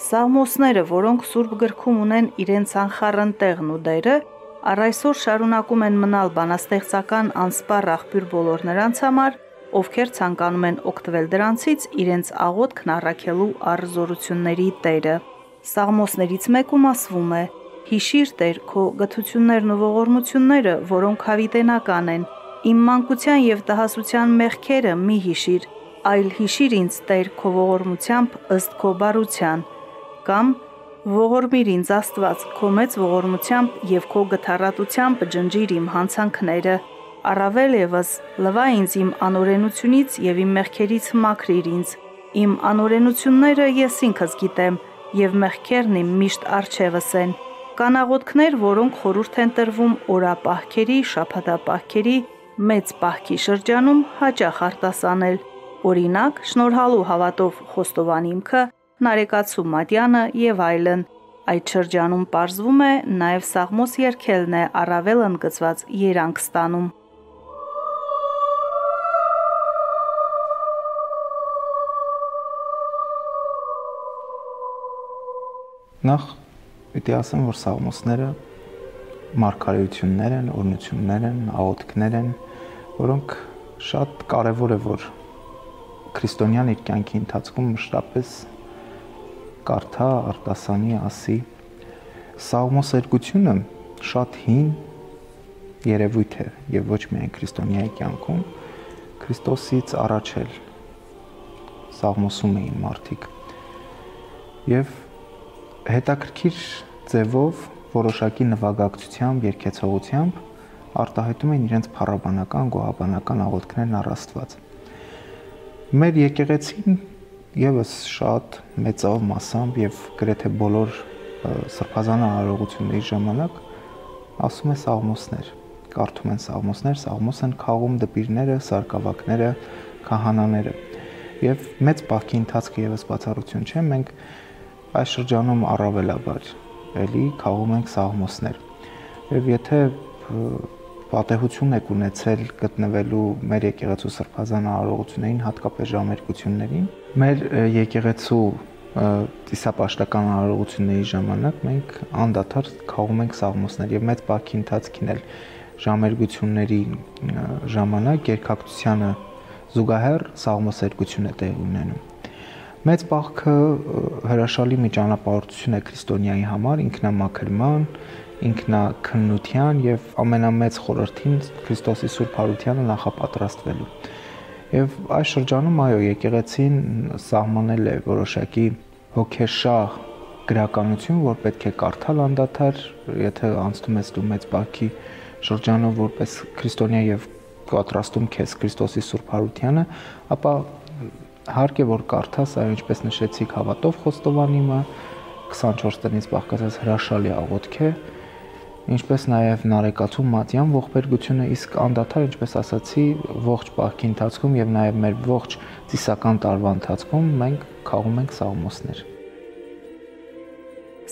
Սաղմոսները, որոնք Սուրբ գրքում ունեն իրենց անխառն տեղն ու դերը, առ այսօր շարունակում են մնալ բանաստեղծական անսպառ աղբյուր բոլոր նրանց համար, ովքեր ցանկանում են օգտվել դրանցից իրենց աղոթքն առաքելու առ-զորությունների տերը։ Սաղմոսներից մեկում ասվում է. «Հիշիր, Տեր, քո գթություններն ու ողորմությունները, որոնք հավիտենական են, իմ մանկության և տհասության մեղքերը մի հիշիր, այլ հիշիր ինձ, Տեր, քո ողորմությամբ ըստ քո բարության», կամ «Ողորմիր ինձ Աստված քո մեծ ողորմությամբ և քո գթառատությամբ ջնջիր իմ հանցանքները, առավել ևս լվա ինձ իմ անօրենությունից և իմ մեղքերից մաքրիր ինձ, իմ անօրենությունները ես ինքս գիտեմ, և մեղքերն իմ միշտ առջևս են»։ Կան աղոթքներ, որոնք խորհուրդ են տրվում օրապահքերի, շաբաթապահքերի, մեծ պահքի շրջանում հաճախ արտասանել, օրինակ՝ շնորհալու հավատով խոստովանիմքը, նարեկացու մատյանը և այլն։ Այդ շրջանում պարզվում է նաև սաղմոս երգելն է առավել ընդգծված երանգ ստանում։ Նախ պիտի ասեմ, որ սաղմոսները մարգարեություններ են, օրհնություններ են, աղոթքներ են, որոնք շատ կարևոր է, որ քրիստոնյան իր կյանքի ընթացքում մշտապես կարդա, արտասանի, ասի։ Սաղմոսերգությունը շատ հին երևույթ է եւ ոչ միայն քրիստոնյայի կյանքում, Քրիստոսից առաջ էլ սաղմոսում էին մարդիկ։ Եվ հետաքրքիր ձևով, որոշակի նվագակցությամբ, երգեցողությամբ արտահայտում են իրենց փառաբանական, գոհաբանական աղոթքներն առ Աստված։ Մեր եկեղեցին եւս շատ մեծավ մասամբ եւ գրեթե բոլոր սրբազան արարողությունների ժամանակ ասում է սաղմոսներ, կարդում են սաղմոսներ, սաղմոս են քաղում դպիրները, սարկավակները, քահանաները։ Եվ մեծ պահքի ընթացքը եւս բացառություն չէ, մենք այս շրջանում առավելաբար էլի քաղում ենք սաղմոսներ։ Եվ եթե պատեհություն եք ունեցել գտնվելու մեր եկեղեցու սրբազան արարողություններին, հատկապես ժամերգություններին, մեր եկեղեցու ծիսապաշտական արարողությունների ժամանակ մենք անդադար քաղում ենք սաղմոսներ եւ մեծ պահքի ընթացքին էլ ժամերգությունների ժամանակ երգակցությանը զուգահեռ սաղմոսերգություն է տեղի ունենում։ Մեծ պահքը հրաշալի մի ճանապարհորդություն է քրիստոնյայի համար, ինքնամաքրման, ինքնակննության եւ ամենամեծ խորհրդին Քրիստոսի Սուրբ Հարությանը նախապատրաստվելու։ Եվ այս շրջանում այո, եկեղեցին սահմանել է որոշակի հոգեշահ գրականություն, որ պետք է կարդալ անդադար, եթե անցնում ես դու մեծ պահքի շրջանով որպես քրիստոնյա եւ պատրաստում քեզ Քրիստոսի Սուրբ Հարությանը, ապա հարկ է որ կարդաս, այո, ինչպես նշեցիք, հավատով խոստովանիմը 24 տնից բաղկացած հրաշալի աղոթք է, ինչպես նաև նարեկացու մատյան ողբերգությունը, իսկ անդադար, ինչպես ասացի, ողջ պահքի ընթացքում եւ նաև մեր ողջ ծիսական տարվա ընթացքում մենք քաղում ենք սաղմոսներ։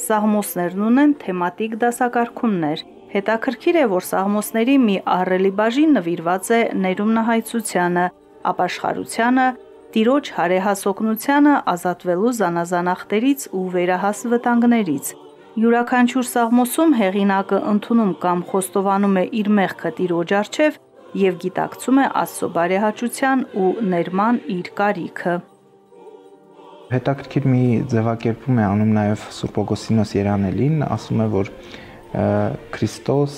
Սաղմոսներն ունեն թեմատիկ դասակարգումներ։ Հետաքրքիր է, որ սաղմոսների մի ահռելի բաժին նվիրված է ներումնահայցությանը, ապաշխարությանը, Տիրոջ հարեհաս օգնությանը ազատվելու զանազան ախտերից ու վերահաս վտանգներից։ Յուրաքանչյուր սաղմոսում հեղինակը ընդունում կամ խոստովանում է իր մեղքը Տիրոջ առջև եւ գիտակցում է Աստծո բարեհաճության ու ներման իր կարիքը։ Հետաքրքիր մի ձևակերպում է անում նաև Սուրբ Օգոստինոս Երանելին, ասում է, որ Քրիստոս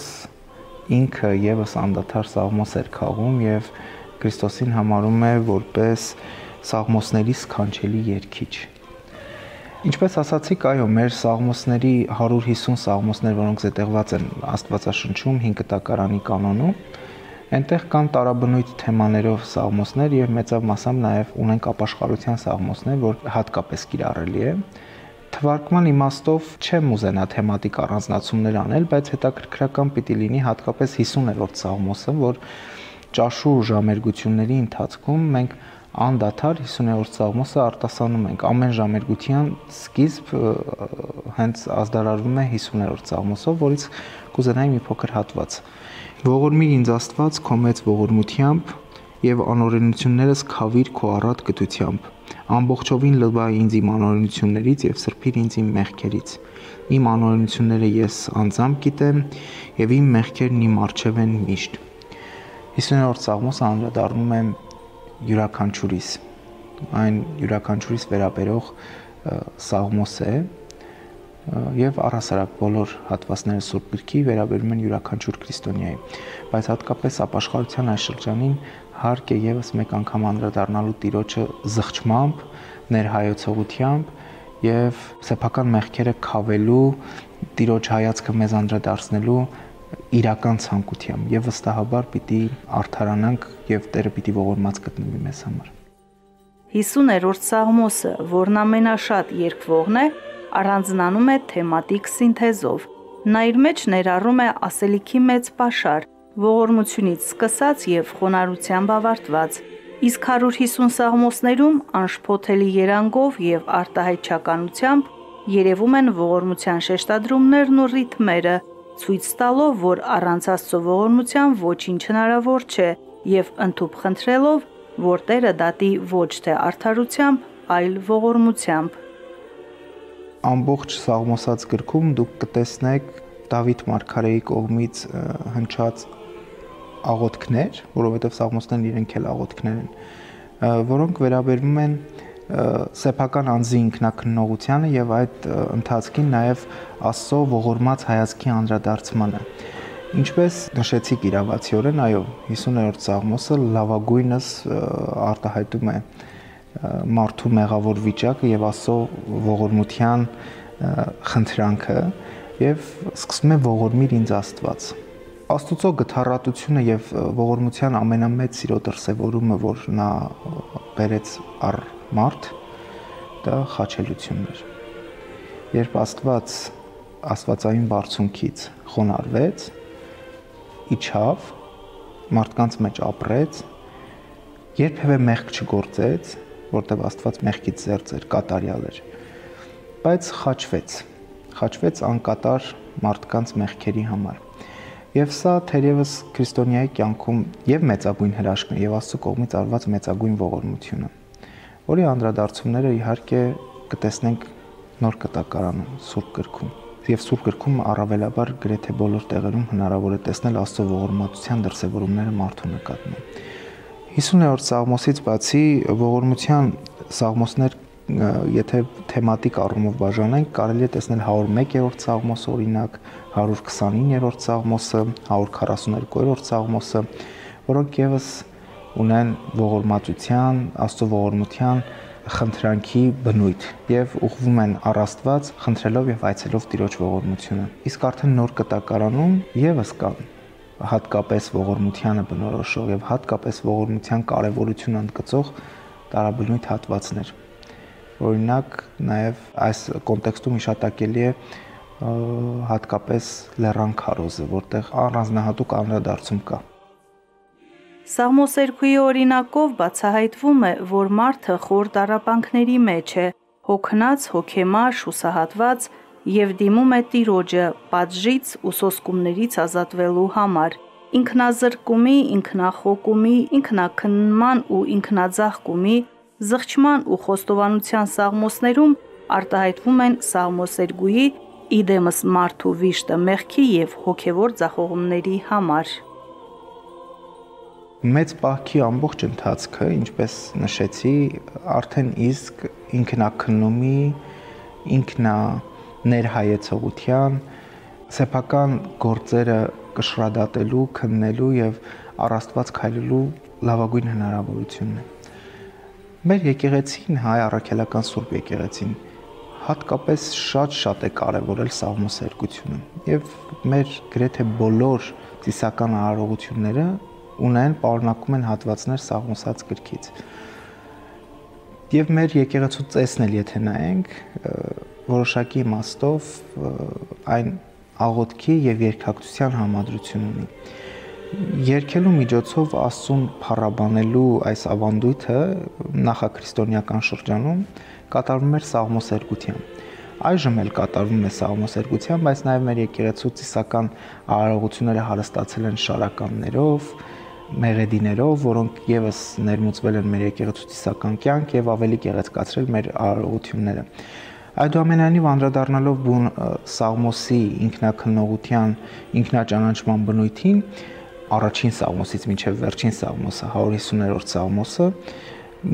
ինքը եւս անդադար սաղմոս էր քաղում եւ Քրիստոսին համարում է որպես սաղմոսների սքանչելի երգիչ։ Ինչպես ասացիք, այո, մեր սաղմոսների 150 սաղմոսներ, որոնք զետեղված են Աստվածաշնչում 5 կտակարանի կանոնում, այնտեղ կան տարաբնույթ թեմաներով սաղմոսներ եւ մեծավ մասամբ նաեւ ունենք ապաշխարության սաղմոսներ, որ հատկապես կիրառելի է։ Թվարկման իմաստով չեմ ուզենա թեմատիկ առանձնացումներ անել, բայց հետաքրքրական պիտի լինի հատկապես 50-րդ սաղմոսը, որ ճաշու ժամերգությունների ընթացքում մենք անդադար 50-րդ սաղմոսը արտասանում ենք։ Ամեն ժամերգության սկիզբ հենց ազդարարվում է 50-րդ սաղմոսով, որից կուզենայի մի փոքր հատված։ Ողորմիր ինձ Աստված քո մեծ ողորմությամբ եւ անօրենություններս քավիր քո առատ գթությամբ։ Ամբողջովին լվա ինձ իմ անօրենություններից եւ սրբիր ինձ իմ մեղքերից։ Իմ անօրենությունները ես անձամբ գիտեմ եւ իմ մեղքերն իմ առջև են միշտ։ 50-րդ Սաղմոսը անդրադառնում է յուրաքանչյուրիս, այն յուրաքանչյուրիս վերաբերող Սաղմոս է եւ առհասարակ բոլոր հատվածները Սուրբ Գրքի վերաբերում են յուրաքանչյուր քրիստոնյայի, բայց հատկապես ապաշխարության այս շրջանին հարկ է եւս մեկ անգամ անդրադառնալու Տիրոջը զղջմամբ, ներհայեցողությամբ եւ սեփական մեղքերը քավելու, Տիրոջ հայացքը մեզ անդրադարձնելու իրական ցանկությամբ եւ վստահաբար պիտի արդարանանք եւ Տերը պիտի ողորմած գտնվի մեզ համար։ 50-րդ Սաղմոսը, որն ամենաշատ երկվողն է, առանձնանում է թեմատիկ սինթեզով։ Նա իր մեջ ներառում է ասելիքի մեծ պաշար, ողորմությունից սկսած եւ խոնարհությամբ ավարտված, իսկ 150 Սաղմոսներում անշփոթելի երանգով եւ արտահայտչականությամբ երևում են ողորմության շեշտադրումներն ու ռիթմերը, ցույց տալով, որ առանց Աստծո ողորմության ոչինչ հնարավոր չէ եւ ընդཐུպ խնդրելով, որ Տերը դատի ոչ թե արդարությամբ, այլ ողորմությամբ։ Ամբողջ Սաղմոսած գրքում դուք կտեսնեք Դավիթ մարգարեի կողմից հնչած աղոթքներ, որովհետև Սաղմոսներն իրենք էլ աղոթքներ են, որոնք վերաբերում են սեփական անձի ինքնակնողությանը եւ այդ ընթացքին նաեւ Աստծո ողորմած հայացքի անդրադարձմանը։ Ինչպես նշեցիք իրավացիորեն, այո, 50-րդ Սաղմոսը լավագույնս արտահայտում է մարդու մեղավոր վիճակը եւ Աստծո ողորմության խնդրանքը եւ սկսում է ողորմիր ինձ Աստված։ Աստուծո գթառատությունը եւ ողորմության ամենամեծ սիրո դրսեւորումը, որ նա բերեց առ մարդ, դա խաչելությունն էր։ Երբ Աստված աստվածային բարձունքից խոնարհվեց, իջավ, մարդկանց մեջ ապրեց, երբևէ մեղք չգործեց, որտեղ Աստված մեղքից զերծ էր, կատարյալ էր, բայց խաչվեց անկատար մարդկանց մեղքերի համար։ Եվ սա թերևս քրիստոնյայի կյանքում եւ մեծագույն հրաշքն է եւ Աստծո կողմից արված մեծագույն ողորմությունը, որի անդրադարձումները իհարկե կտեսնենք Նոր Կտակարանում, Սուրբ Գրքում։ Եվ Սուրբ Գրքում առավելաբար գրեթե բոլոր տեղերում հնարավոր է տեսնել Աստծո ողորմածության դրսևորումները մարդու նկատմամբ։ 50-րդ Սաղմոսից բացի ողորմության սաղմոսներ, եթե թեմատիկ առումով բաժանենք, կարելի է տեսնել 101-րդ Սաղմոսը, օրինակ 129-րդ Սաղմոսը, 142-րդ Սաղմոսը, որոնք եւս ունեն ողորմածության, Աստծո ողորմության խնդրանքի բնույթ եւ ուղղվում են առ Աստված, խնդրելով եւ այցելով Տիրոջ ողորմությունը։ Իսկ արդեն Նոր Կտակարանում եւս կան հատկապես ողորմությանը բնորոշող եւ հատկապես ողորմության կարեւորությունը ընդգծող տարաբնույթ հատվածներ։ Օրինակ, նաև այս կոնտեքստում հիշատակելի է հատկապես լեռան քարոզը, որտեղ առանձնահատուկ անդրադարձում կա։ Սաղմոս 2-ի օրինակով բացահայտվում է, որ մարդը խոր տառապանքների մեջ է, հոգնած, հոգեմար, հուսահատված եւ դիմում է Տիրոջը պատժից ու սոսկումներից ազատվելու համար։ Ինքնազրկումի, ինքնախոկումի, ինքնակննման ու ինքնաձախկումի, զղջման ու խոստովանության սաղմոսներում արտահայտվում են Սաղմոս 2-ի իդեմս մարդու վիշտը մեղքի եւ հոգեվոր ձախողումների համար։ Մեծ պահքի ամբողջ ընթացքը, ինչպես նշեցի, արդեն իսկ ինքնակննումի, ինքներհայեցողության, սեփական գործերը կշռադատելու, քննելու եւ առ Աստված քայլելու լավագույն հնարավորությունն է։ Մեր եկեղեցին, հայ առաքելական Սուրբ եկեղեցին, հատկապես շատ է կարևորել սաղմոսերգությունը եւ մեր գրեթե բոլոր ծիսական արարողությունները պարունակում են հատվածներ Սաղմոսած գրքից։ Եվ մեր եկեղեցու ծեսն էլ եթե նայենք, որոշակի իմաստով այն աղոթքի եւ երկակցության համադրություն ունի։ Երգելու միջոցով Աստծուն փառաբանելու այս ավանդույթը նախաքրիստոնեական շրջանում կատարվում էր սաղմոսերգությամբ։ Այժմ էլ կատարվում է սաղմոսերգությամբ, բայց նաև մեր եկեղեցու ծիսական արարողությունները հարստացել են շարականներով, մեղեդիներով, որոնք եւս ներմուծվել են մեր եկեղեցուցիսական կյանք եւ ավելի գեղեցկացրել մեր արարողությունները։ Այդուամենայնիվ անդրադառնալով բուն Սաղմոսի ինքնակնողության, ինքնաճանաչման բնույթին, առաջին Սաղմոսից մինչև վերջին Սաղմոսը, 150-րդ Սաղմոսը,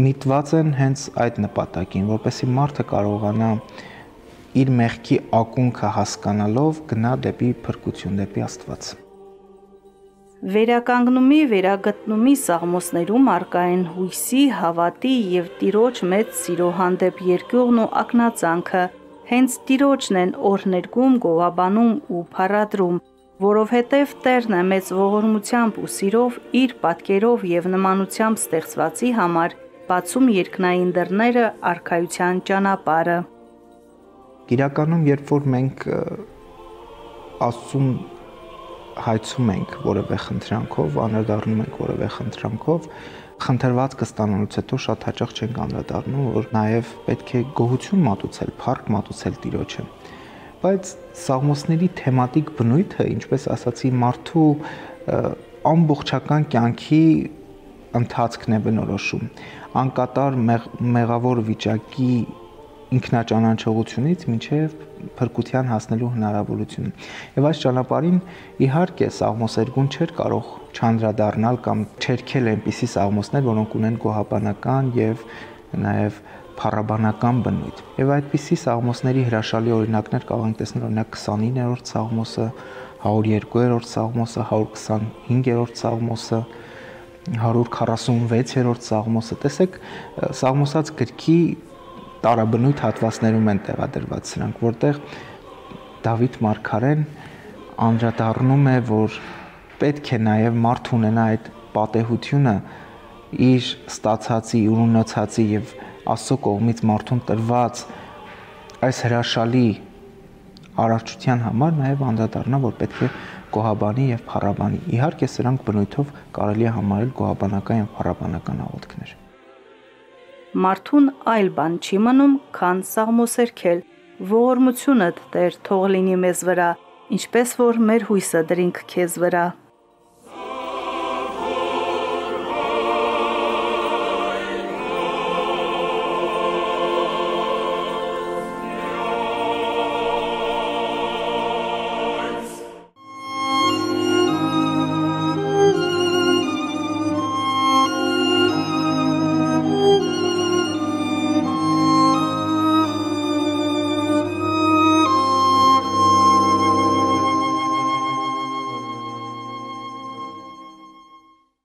միտված են հենց այդ նպատակին, որպեսզի մարդը կարողանա իր մեղքի ակունքը հասկանալով գնա դեպի փրկություն, դեպի Աստված։ Վերականգնումի, վերագտնումի սաղմոսներում առկա են հույսի, հավատի եւ Տիրոջ մեծ սիրո հանդեպ երկյուղն ու ակնածանքը, հենց Տիրոջն են օրհներգում, գովաբանում ու փառադրում, որովհետև Տերն է մեծ ողորմությամբ ու սիրով իր պատկերով եւ նմանությամբ ստեղծվածի համար բացում երկնային դռները, արքայության ճանապարհը։ Իրականում, երբ որ մենք Աստծուն հայցում ենք որևէ խնդրանքով, անդրադառնում ենք որևէ խնդրանքով, խնդրվածքը ստանալուց հետո շատ հաճախ չենք անդրադառնում, որ նաև պետք է գոհություն մատուցել, փառք մատուցել Տիրոջը։ Բայց սաղմոսների թեմատիկ բնույթը, ինչպես ասացի, մարդու ամբողջական կյանքի ընթացքն է բնորոշում։ Անկատար մեղավոր վիճակի ինքնաճանաչողությունից մինչև փրկության հասնելու հնարավորությունը։ Եվ այս ճանապարհին իհարկե Սաղմոսերգուն չէր կարող չանդրադառնալ կամ չերքել այնպիսի սաղմոսներ, որոնք ունեն գոհաբանական եւ նաեւ փառաբանական բնույթ։ Եվ այդպիսի սաղմոսների հրաշալի օրինակներ կարող ենք տեսնել օրինակ 29-րդ Սաղմոսը, 102-րդ Սաղմոսը, 125-րդ Սաղմոսը, 146-րդ Սաղմոսը։ Տեսեք, Սաղմոսած գրքի տարաբնույթ հատվածներում են տեղադրված սրանք, որտեղ Դավիթ մարգարեն անդրադառնում է, որ պետք է նաև մարդ ունենա այդ պատեհությունը իր ստացածի, ունեցածի եւ Աստծո կողմից մարդուն տրված այս հրաշալի արարչության համար նաև անդրադառնա, որ պետք է գոհաբանի եւ փառաբանի։ Իհարկե, սրանք բնույթով կարելի է համարել գոհաբանական եւ փառաբանական աղոթքներ։ Մարդուն այլ բան չի մնում, քան սաղմոսերքել, ողորմությունդ Տեր թող լինի մեզ վրա, ինչպես որ մեր հույսը դրինք քեզ վրա։